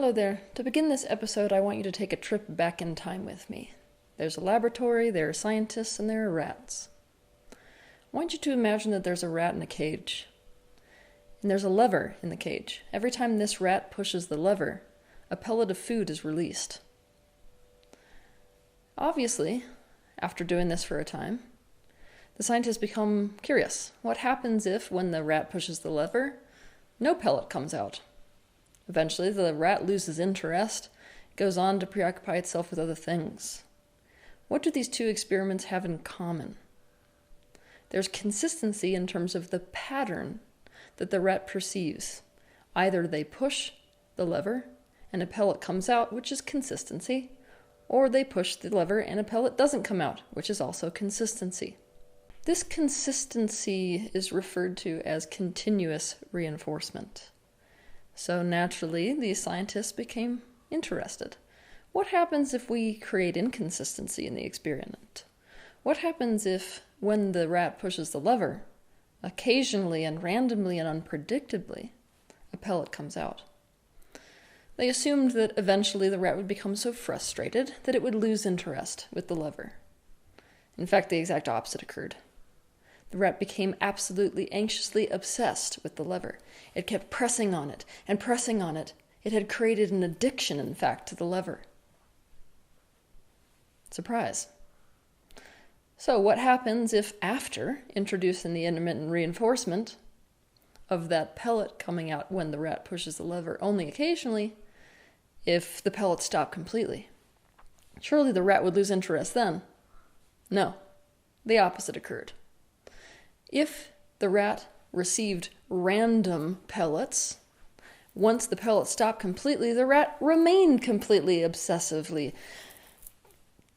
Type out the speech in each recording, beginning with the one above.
Hello there. To begin this episode, I want you to take a trip back in time with me. There's a laboratory, there are scientists, and there are rats. I want you to imagine that there's a rat in a cage. And there's a lever in the cage. Every time this rat pushes the lever, a pellet of food is released. Obviously, after doing this for a time, the scientists become curious. What happens if, when the rat pushes the lever, no pellet comes out? Eventually, the rat loses interest, goes on to preoccupy itself with other things. What do these two experiments have in common? There's consistency in terms of the pattern that the rat perceives. Either they push the lever and a pellet comes out, which is consistency, or they push the lever and a pellet doesn't come out, which is also consistency. This consistency is referred to as continuous reinforcement. So naturally, these scientists became interested. What happens if we create inconsistency in the experiment? What happens if, when the rat pushes the lever, occasionally and randomly and unpredictably, a pellet comes out? They assumed that eventually the rat would become so frustrated that it would lose interest with the lever. In fact, the exact opposite occurred. The rat became absolutely anxiously obsessed with the lever. It kept pressing on it and pressing on it. It had created an addiction, in fact, to the lever. Surprise. So what happens if, after introducing the intermittent reinforcement of that pellet coming out when the rat pushes the lever only occasionally, if the pellets stop completely? Surely the rat would lose interest then. No, the opposite occurred. If the rat received random pellets, once the pellets stopped completely, the rat remained completely obsessively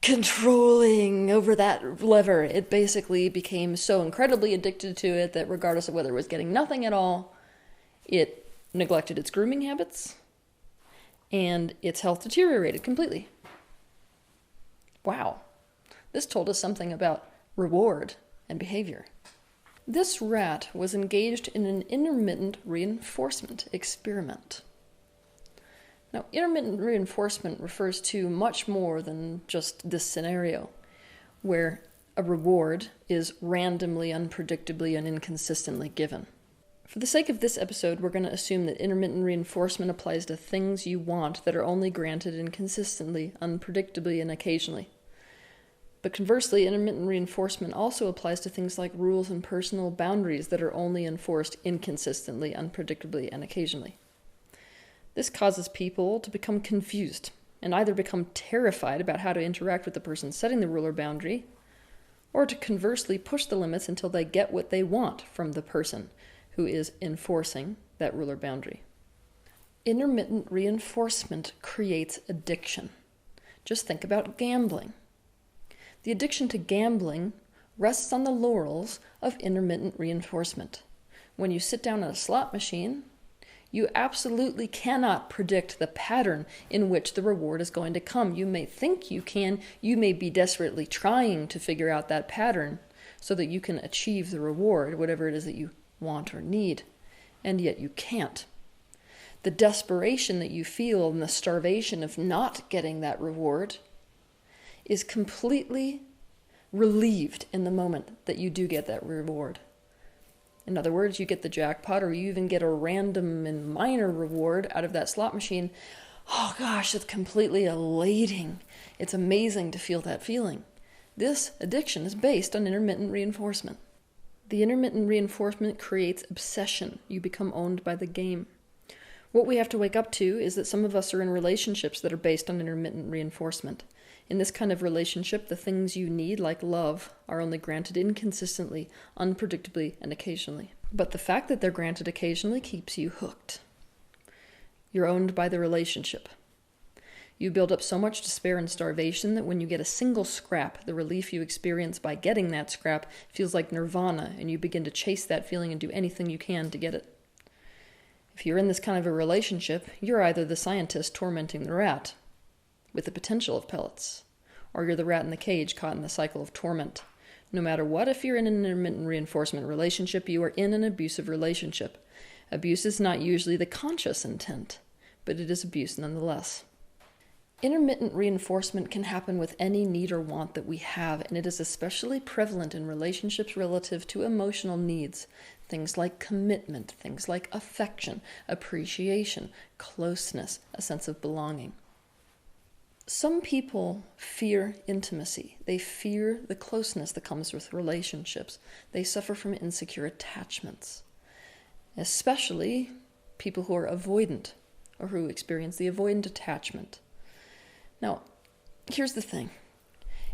controlling over that lever. It basically became so incredibly addicted to it that regardless of whether it was getting nothing at all, it neglected its grooming habits and its health deteriorated completely. Wow. This told us something about reward and behavior. This rat was engaged in an intermittent reinforcement experiment. Now, intermittent reinforcement refers to much more than just this scenario, where a reward is randomly, unpredictably, and inconsistently given. For the sake of this episode, we're going to assume that intermittent reinforcement applies to things you want that are only granted inconsistently, unpredictably, and occasionally. But conversely, intermittent reinforcement also applies to things like rules and personal boundaries that are only enforced inconsistently, unpredictably, and occasionally. This causes people to become confused and either become terrified about how to interact with the person setting the rule or boundary, or to conversely push the limits until they get what they want from the person who is enforcing that rule or boundary. Intermittent reinforcement creates addiction. Just think about gambling. The addiction to gambling rests on the laurels of intermittent reinforcement. When you sit down at a slot machine, you absolutely cannot predict the pattern in which the reward is going to come. You may think you can, you may be desperately trying to figure out that pattern so that you can achieve the reward, whatever it is that you want or need, and yet you can't. The desperation that you feel and the starvation of not getting that reward is completely relieved in the moment that you do get that reward. In other words, you get the jackpot, or you even get a random and minor reward out of that slot machine. Oh gosh, it's completely elating. It's amazing to feel that feeling. This addiction is based on intermittent reinforcement. The intermittent reinforcement creates obsession. You become owned by the game. What we have to wake up to is that some of us are in relationships that are based on intermittent reinforcement. In this kind of relationship, the things you need, like love, are only granted inconsistently, unpredictably, and occasionally. But the fact that they're granted occasionally keeps you hooked. You're owned by the relationship. You build up so much despair and starvation that when you get a single scrap, the relief you experience by getting that scrap feels like nirvana, and you begin to chase that feeling and do anything you can to get it. If you're in this kind of a relationship, you're either the scientist tormenting the rat, with the potential of pellets, or you're the rat in the cage caught in the cycle of torment. No matter what, if you're in an intermittent reinforcement relationship, you are in an abusive relationship. Abuse is not usually the conscious intent, but it is abuse nonetheless. Intermittent reinforcement can happen with any need or want that we have, and it is especially prevalent in relationships relative to emotional needs. Things like commitment, things like affection, appreciation, closeness, a sense of belonging. Some people fear intimacy. They fear the closeness that comes with relationships. They suffer from insecure attachments, especially people who are avoidant or who experience the avoidant attachment. Now, here's the thing.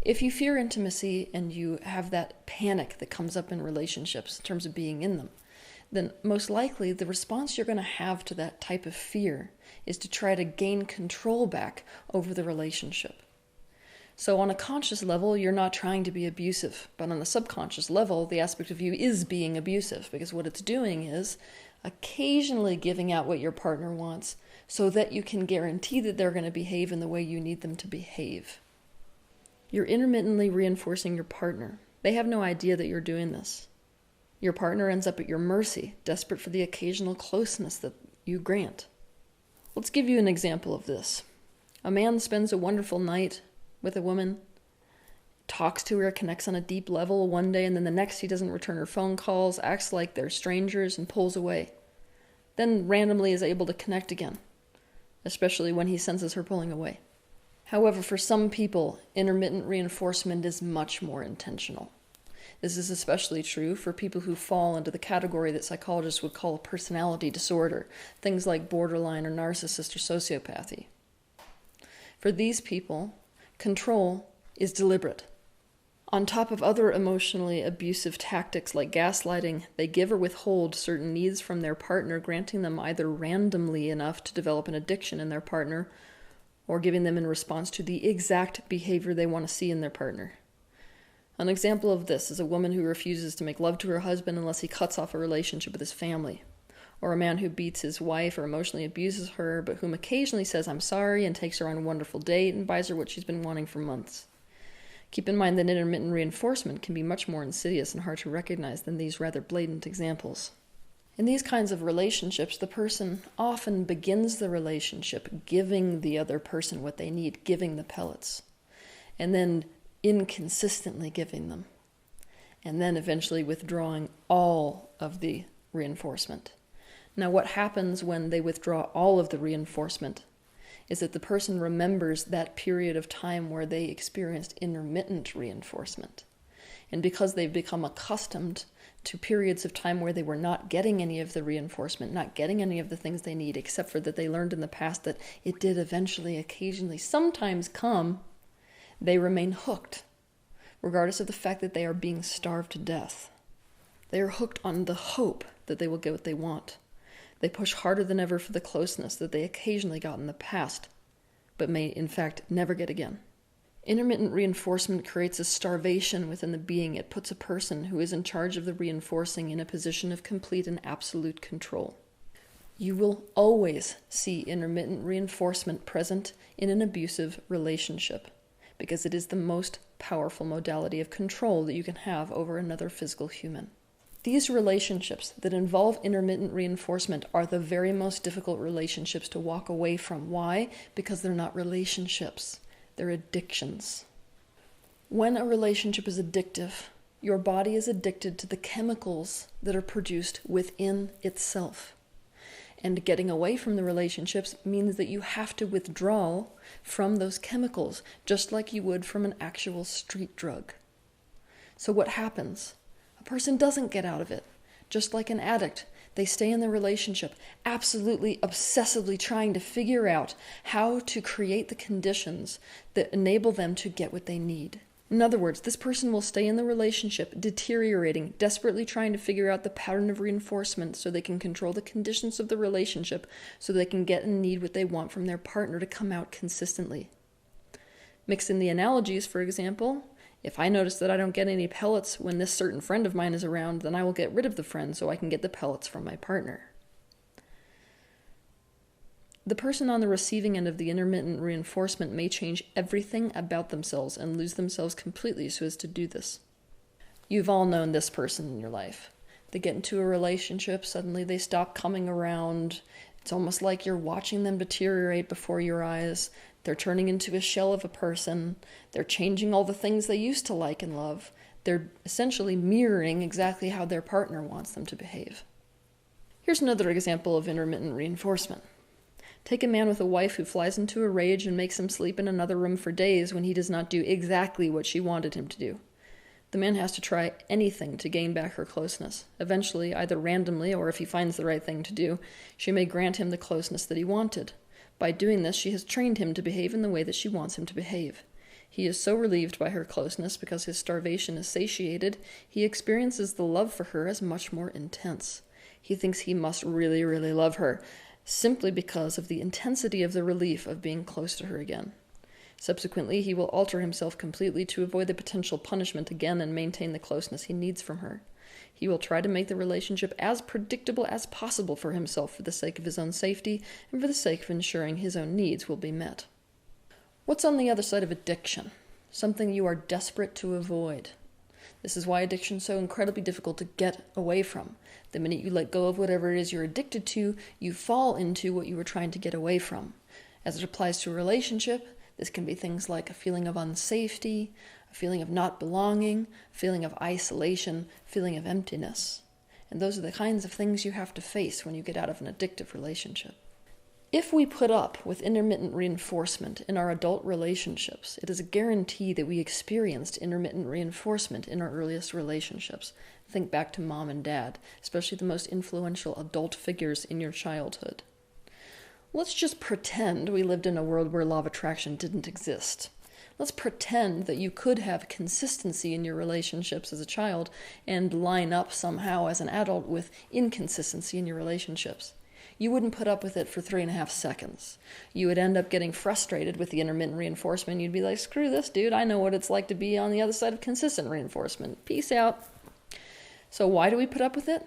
If you fear intimacy and you have that panic that comes up in relationships in terms of being in them, then most likely the response you're going to have to that type of fear is to try to gain control back over the relationship. So on a conscious level, you're not trying to be abusive, but on a subconscious level, the aspect of you is being abusive, because what it's doing is occasionally giving out what your partner wants so that you can guarantee that they're going to behave in the way you need them to behave. You're intermittently reinforcing your partner. They have no idea that you're doing this. Your partner ends up at your mercy, desperate for the occasional closeness that you grant. Let's give you an example of this. A man spends a wonderful night with a woman, talks to her, connects on a deep level one day, and then the next he doesn't return her phone calls, acts like they're strangers, and pulls away. Then randomly is able to connect again, especially when he senses her pulling away. However, for some people, intermittent reinforcement is much more intentional. This is especially true for people who fall into the category that psychologists would call a personality disorder, things like borderline or narcissist or sociopathy. For these people, control is deliberate. On top of other emotionally abusive tactics like gaslighting, they give or withhold certain needs from their partner, granting them either randomly enough to develop an addiction in their partner, or giving them in response to the exact behavior they want to see in their partner. An example of this is a woman who refuses to make love to her husband unless he cuts off a relationship with his family, or a man who beats his wife or emotionally abuses her, but whom occasionally says I'm sorry and takes her on a wonderful date and buys her what she's been wanting for months. Keep in mind that intermittent reinforcement can be much more insidious and hard to recognize than these rather blatant examples. In these kinds of relationships, the person often begins the relationship giving the other person what they need, giving the pellets, and then inconsistently giving them, and then eventually withdrawing all of the reinforcement. Now, what happens when they withdraw all of the reinforcement is that the person remembers that period of time where they experienced intermittent reinforcement. And because they've become accustomed to periods of time where they were not getting any of the reinforcement, not getting any of the things they need, except for that they learned in the past that it did eventually, occasionally, sometimes come, they remain hooked, regardless of the fact that they are being starved to death. They are hooked on the hope that they will get what they want. They push harder than ever for the closeness that they occasionally got in the past, but may in fact never get again. Intermittent reinforcement creates a starvation within the being. It puts a person who is in charge of the reinforcing in a position of complete and absolute control. You will always see intermittent reinforcement present in an abusive relationship, because it is the most powerful modality of control that you can have over another physical human. These relationships that involve intermittent reinforcement are the very most difficult relationships to walk away from. Why? Because they're not relationships. They're addictions. When a relationship is addictive, your body is addicted to the chemicals that are produced within itself. And getting away from the relationships means that you have to withdraw from those chemicals, just like you would from an actual street drug. So what happens? A person doesn't get out of it. Just like an addict, they stay in the relationship, absolutely obsessively trying to figure out how to create the conditions that enable them to get what they need. In other words, this person will stay in the relationship, deteriorating, desperately trying to figure out the pattern of reinforcement so they can control the conditions of the relationship, so they can get and need what they want from their partner to come out consistently. Mix in the analogies, for example. If I notice that I don't get any pellets when this certain friend of mine is around, then I will get rid of the friend so I can get the pellets from my partner. The person on the receiving end of the intermittent reinforcement may change everything about themselves and lose themselves completely so as to do this. You've all known this person in your life. They get into a relationship, suddenly they stop coming around, It's almost like you're watching them deteriorate before your eyes. They're turning into a shell of a person. They're changing all the things they used to like and love. They're essentially mirroring exactly how their partner wants them to behave. Here's another example of intermittent reinforcement. Take a man with a wife who flies into a rage and makes him sleep in another room for days when he does not do exactly what she wanted him to do. The man has to try anything to gain back her closeness. Eventually, either randomly or if he finds the right thing to do, she may grant him the closeness that he wanted. By doing this, she has trained him to behave in the way that she wants him to behave. He is so relieved by her closeness because his starvation is satiated, he experiences the love for her as much more intense. He thinks he must really, really love her, simply because of the intensity of the relief of being close to her again. Subsequently, he will alter himself completely to avoid the potential punishment again and maintain the closeness he needs from her. He will try to make the relationship as predictable as possible for himself for the sake of his own safety and for the sake of ensuring his own needs will be met. What's on the other side of addiction? Something you are desperate to avoid. This is why addiction is so incredibly difficult to get away from. The minute you let go of whatever it is you're addicted to, you fall into what you were trying to get away from. As it applies to a relationship, this can be things like a feeling of unsafety, a feeling of not belonging, a feeling of isolation, a feeling of emptiness. And those are the kinds of things you have to face when you get out of an addictive relationship. If we put up with intermittent reinforcement in our adult relationships, it is a guarantee that we experienced intermittent reinforcement in our earliest relationships. Think back to mom and dad, especially the most influential adult figures in your childhood. Let's just pretend we lived in a world where law of attraction didn't exist. Let's pretend that you could have consistency in your relationships as a child and line up somehow as an adult with inconsistency in your relationships. You wouldn't put up with it for 3.5 seconds. You would end up getting frustrated with the intermittent reinforcement. You'd be like, screw this, dude. I know what it's like to be on the other side of consistent reinforcement. Peace out. So why do we put up with it?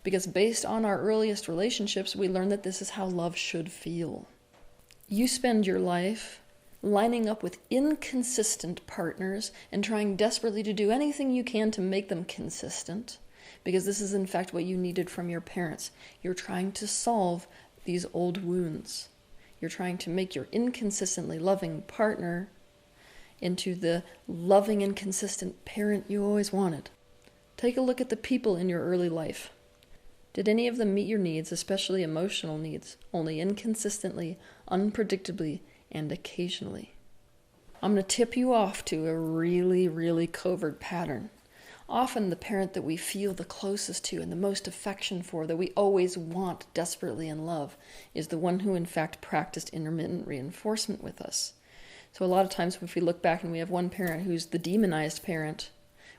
Because based on our earliest relationships, we learn that this is how love should feel. You spend your life lining up with inconsistent partners and trying desperately to do anything you can to make them consistent, because this is in fact what you needed from your parents. You're trying to solve these old wounds. You're trying to make your inconsistently loving partner into the loving and consistent parent you always wanted. Take a look at the people in your early life. Did any of them meet your needs, especially emotional needs, only inconsistently, unpredictably, and occasionally? I'm going to tip you off to a really, really covert pattern. Often the parent that we feel the closest to and the most affection for, that we always want desperately and love, is the one who in fact practiced intermittent reinforcement with us. So a lot of times if we look back and we have one parent who's the demonized parent,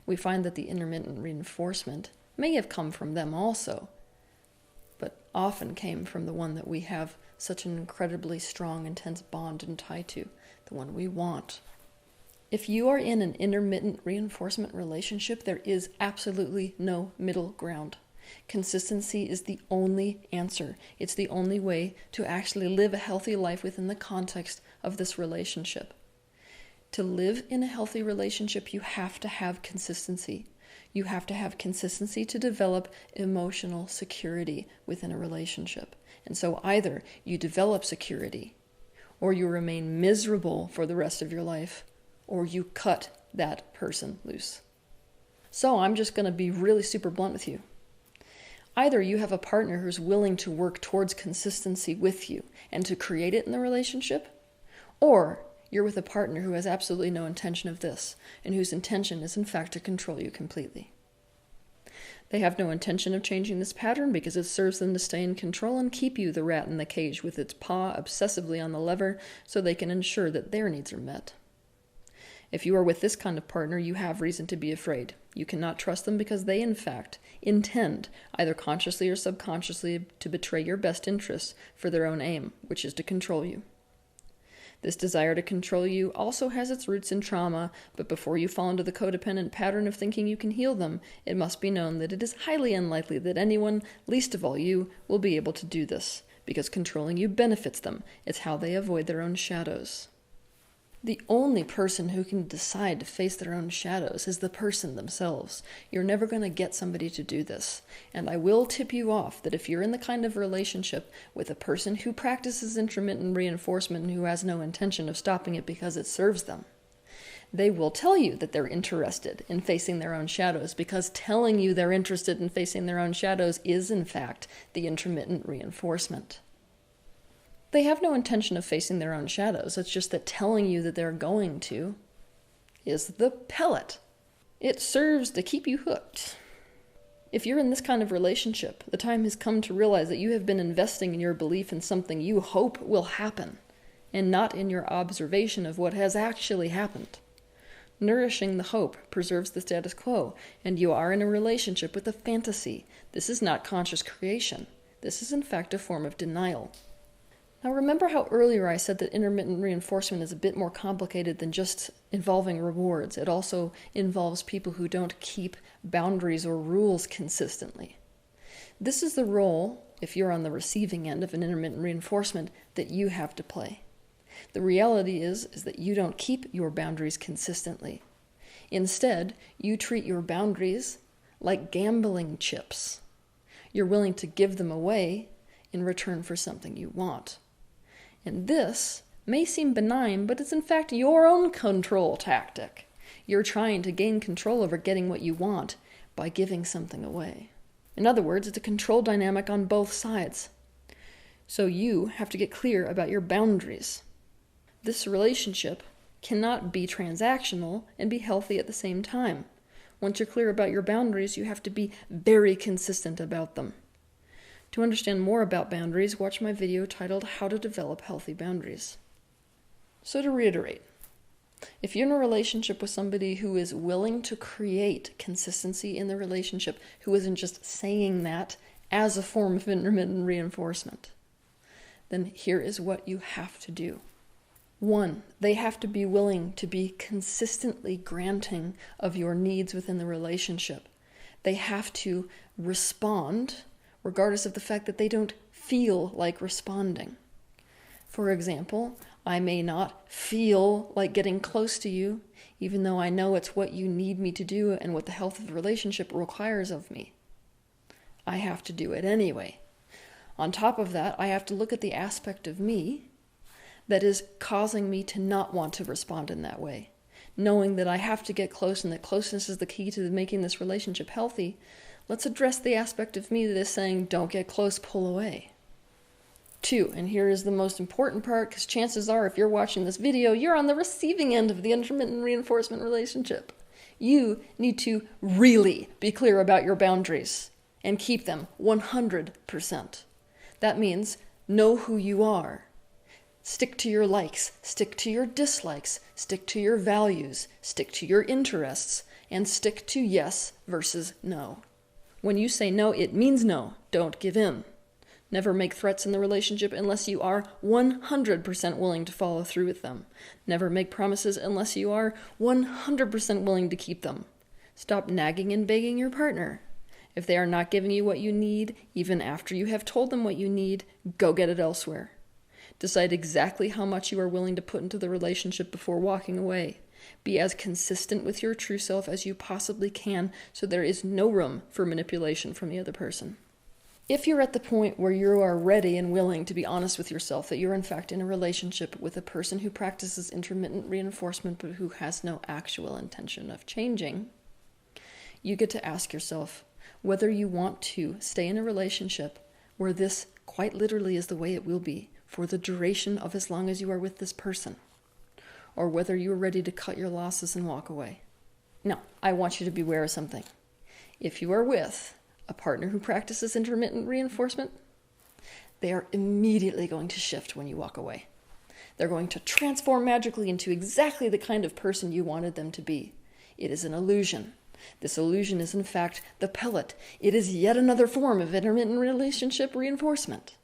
we find that the intermittent reinforcement may have come from them also, but often came from the one that we have such an incredibly strong, intense bond and tie to, the one we want. If you are in an intermittent reinforcement relationship, there is absolutely no middle ground. Consistency is the only answer. It's the only way to actually live a healthy life within the context of this relationship. To live in a healthy relationship, you have to have consistency. You have to have consistency to develop emotional security within a relationship. And so either you develop security, or you remain miserable for the rest of your life, or you cut that person loose. So I'm just going to be really super blunt with you. Either you have a partner who's willing to work towards consistency with you and to create it in the relationship, or you're with a partner who has absolutely no intention of this, and whose intention is in fact to control you completely. They have no intention of changing this pattern because it serves them to stay in control and keep you the rat in the cage with its paw obsessively on the lever so they can ensure that their needs are met. If you are with this kind of partner, you have reason to be afraid. You cannot trust them because they, in fact, intend, either consciously or subconsciously, to betray your best interests for their own aim, which is to control you. This desire to control you also has its roots in trauma, but before you fall into the codependent pattern of thinking you can heal them, it must be known that it is highly unlikely that anyone, least of all you, will be able to do this, because controlling you benefits them. It's how they avoid their own shadows. The only person who can decide to face their own shadows is the person themselves. You're never going to get somebody to do this. And I will tip you off that if you're in the kind of relationship with a person who practices intermittent reinforcement and who has no intention of stopping it because it serves them, they will tell you that they're interested in facing their own shadows, because telling you they're interested in facing their own shadows is, in fact, the intermittent reinforcement. They have no intention of facing their own shadows. It's just that telling you that they're going to is the pellet. It serves to keep you hooked. If you're in this kind of relationship, the time has come to realize that you have been investing in your belief in something you hope will happen, and not in your observation of what has actually happened. Nourishing the hope preserves the status quo, and you are in a relationship with a fantasy. This is not conscious creation. This is in fact a form of denial. Now remember how earlier I said that intermittent reinforcement is a bit more complicated than just involving rewards. It also involves people who don't keep boundaries or rules consistently. This is the role, if you're on the receiving end of an intermittent reinforcement, that you have to play. The reality is that you don't keep your boundaries consistently. Instead, you treat your boundaries like gambling chips. You're willing to give them away in return for something you want. And this may seem benign, but it's in fact your own control tactic. You're trying to gain control over getting what you want by giving something away. In other words, it's a control dynamic on both sides. So you have to get clear about your boundaries. This relationship cannot be transactional and be healthy at the same time. Once you're clear about your boundaries, you have to be very consistent about them. To understand more about boundaries, watch my video titled How to Develop Healthy Boundaries. So to reiterate, if you're in a relationship with somebody who is willing to create consistency in the relationship, who isn't just saying that as a form of intermittent reinforcement, then here is what you have to do. 1, they have to be willing to be consistently granting of your needs within the relationship. They have to respond regardless of the fact that they don't feel like responding. For example, I may not feel like getting close to you, even though I know it's what you need me to do and what the health of the relationship requires of me. I have to do it anyway. On top of that, I have to look at the aspect of me that is causing me to not want to respond in that way. Knowing that I have to get close and that closeness is the key to making this relationship healthy, let's address the aspect of me that is saying, don't get close, pull away. 2, and here is the most important part, because chances are if you're watching this video, you're on the receiving end of the intermittent reinforcement relationship. You need to really be clear about your boundaries and keep them 100%. That means know who you are. Stick to your likes, stick to your dislikes, stick to your values, stick to your interests, and stick to yes versus no. When you say no, it means no. Don't give in. Never make threats in the relationship unless you are 100% willing to follow through with them. Never make promises unless you are 100% willing to keep them. Stop nagging and begging your partner. If they are not giving you what you need, even after you have told them what you need, go get it elsewhere. Decide exactly how much you are willing to put into the relationship before walking away. Be as consistent with your true self as you possibly can, so there is no room for manipulation from the other person. If you're at the point where you are ready and willing to be honest with yourself that you're in fact in a relationship with a person who practices intermittent reinforcement but who has no actual intention of changing, you get to ask yourself whether you want to stay in a relationship where this quite literally is the way it will be for the duration of as long as you are with this person, or whether you are ready to cut your losses and walk away. Now, I want you to be aware of something. If you are with a partner who practices intermittent reinforcement, they are immediately going to shift when you walk away. They're going to transform magically into exactly the kind of person you wanted them to be. It is an illusion. This illusion is in fact the pellet. It is yet another form of intermittent relationship reinforcement.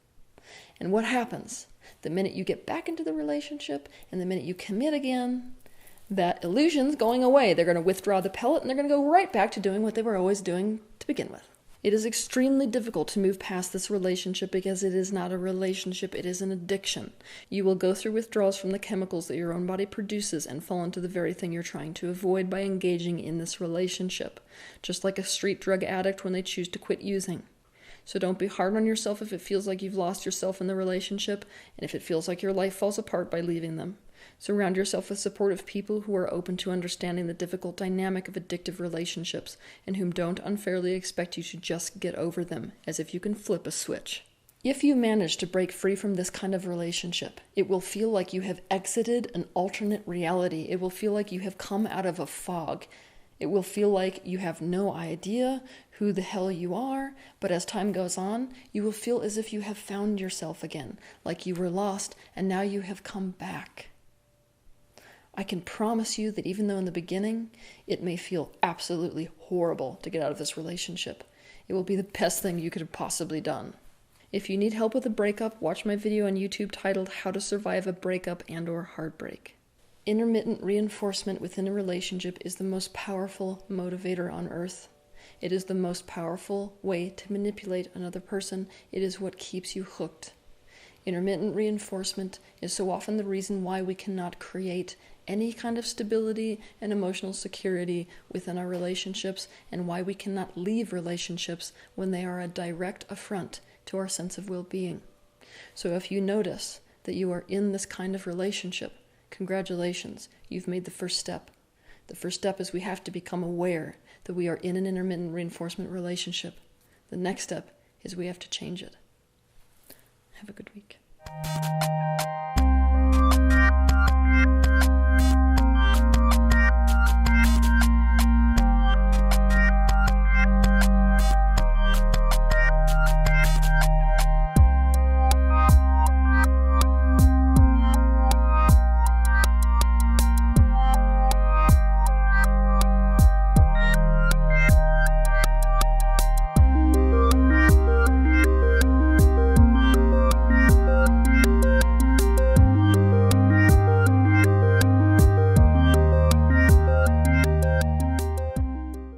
And what happens? The minute you get back into the relationship and the minute you commit again, that illusion's going away. They're going to withdraw the pellet and they're going to go right back to doing what they were always doing to begin with. It is extremely difficult to move past this relationship because it is not a relationship, it is an addiction. You will go through withdrawals from the chemicals that your own body produces and fall into the very thing you're trying to avoid by engaging in this relationship, just like a street drug addict when they choose to quit using. So don't be hard on yourself if it feels like you've lost yourself in the relationship, and if it feels like your life falls apart by leaving them. Surround yourself with supportive people who are open to understanding the difficult dynamic of addictive relationships and whom don't unfairly expect you to just get over them, as if you can flip a switch. If you manage to break free from this kind of relationship, it will feel like you have exited an alternate reality. It will feel like you have come out of a fog. It will feel like you have no idea who the hell you are, but as time goes on, you will feel as if you have found yourself again, like you were lost and now you have come back. I can promise you that even though in the beginning it may feel absolutely horrible to get out of this relationship, it will be the best thing you could have possibly done. If you need help with a breakup, watch my video on YouTube titled How to Survive a Breakup and/or Heartbreak. Intermittent reinforcement within a relationship is the most powerful motivator on earth. It is the most powerful way to manipulate another person. It is what keeps you hooked. Intermittent reinforcement is so often the reason why we cannot create any kind of stability and emotional security within our relationships, and why we cannot leave relationships when they are a direct affront to our sense of well-being. So if you notice that you are in this kind of relationship, congratulations, you've made the first step. The first step is we have to become aware that we are in an intermittent reinforcement relationship. The next step is we have to change it. Have a good week.